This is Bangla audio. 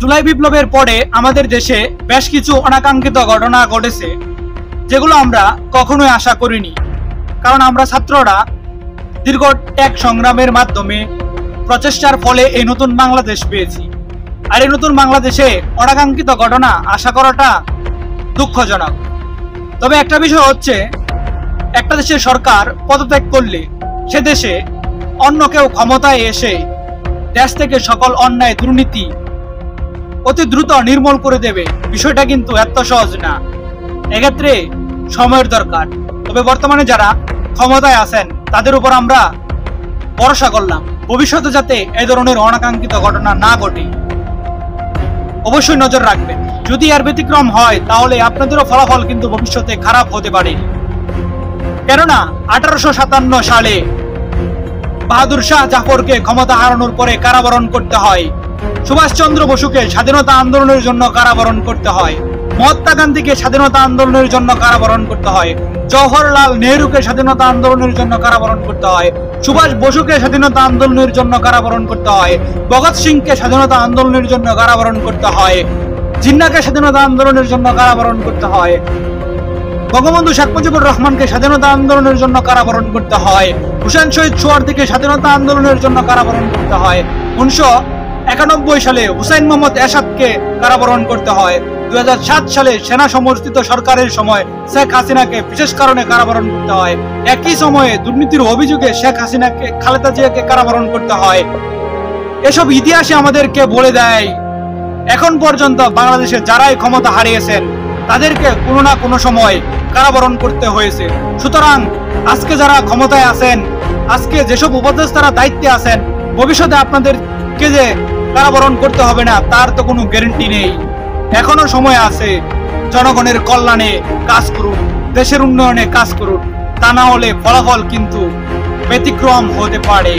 জুলাই বিপ্লবের পরে আমাদের দেশে বেশ কিছু অনাকাঙ্ক্ষিত ঘটনা ঘটেছে, যেগুলো আমরা কখনোই আশা করিনি। কারণ আমরা ছাত্ররা দীর্ঘ ত্যাগ সংগ্রামের মাধ্যমে প্রচেষ্টার ফলে এই নতুন বাংলাদেশ পেয়েছি। আর এই নতুন বাংলাদেশে অনাকাঙ্ক্ষিত ঘটনা আশা করাটা দুঃখজনক। তবে একটা বিষয় হচ্ছে, একটা দেশের সরকার পদত্যাগ করলে সে দেশে অন্য কেউ ক্ষমতায় এসে দেশ থেকে সকল অন্যায় দুর্নীতি অতি দ্রুত নির্মূল করে দেবে, বিষয়টা কিন্তু এত সহজ না। এক্ষেত্রে সময়ের দরকার। তবে বর্তমানে যারা ক্ষমতায় আছেন তাদের উপর আমরা ভরসা করলাম, ভবিষ্যতে যাতে এই ধরনের অনাকাঙ্ক্ষিত ঘটনা না ঘটে অবশ্যই নজর রাখবেন। যদি এর ব্যতিক্রম হয় তাহলে আপনাদেরও ফলাফল কিন্তু ভবিষ্যতে খারাপ হতে পারে। কেননা 1857 সালে বাহাদুর শাহ জাফরকে ক্ষমতা হারানোর পরে কারাবরণ করতে হয়, সুভাষচন্দ্র বসুকে স্বাধীনতা আন্দোলনের জন্য কারাবরণ করতে হয়, মহাত্মা গান্ধীকে স্বাধীনতা আন্দোলনের জন্য কারাবরণ করতে হয়, জওহরলাল নেহরুকে স্বাধীনতা আন্দোলনের জন্য কারাবরণ করতে হয়, সুভাষ বসুকে স্বাধীনতা আন্দোলনের জন্য কারাবরণ করতে হয়, ভগৎ সিংকে স্বাধীনতা আন্দোলনের জন্য কারাবরণ করতে হয়, জিন্নাকে স্বাধীনতা আন্দোলনের জন্য কারাবরণ করতে হয়, বঙ্গবন্ধু শেখ মুজিবুর রহমানকে স্বাধীনতা আন্দোলনের জন্য কারাবরণ করতে হয়, হুসেন শহীদ সোহরাওয়ার্দীকে স্বাধীনতা আন্দোলনের জন্য কারাবরণ করতে হয়, 1991 সালে হুসাইন মোহাম্মদ এরশাদকে কারাবরণ করতে হয়, 2007 সালে সেনা সমর্থিত সরকারের সময় শেখ হাসিনাকে বিশেষ কারণে কারাবরণ করতে হয়। একই সময়ে দুর্নীতির অভিযোগে শেখ হাসিনাকে, খালেদা জিয়াকে কারাবরণ করতে হয়। এসব ইতিহাসে আমাদেরকে বলে দেয় এখন পর্যন্ত বাংলাদেশে যারাই ক্ষমতা হারিয়েছেন তাদেরকে কোনো না কোনো সময় কারাবরণ করতে হয়েছে। সুতরাং আজকে যারা ক্ষমতায় আছেন, আজকে যেসব উপদেষ্টারা দায়িত্বে আছেন, ভবিষ্যতে আপনাদেরকে যে কারাবরণ করতে হবে না তার তো কোনো গ্যারান্টি নেই। এখনো সময় আছে, জনগণের কল্যাণে কাজ করুন, দেশের উন্নয়নে কাজ করুন, তা না হলে ফলাফল কিন্তু ব্যতিক্রম হতে পারে।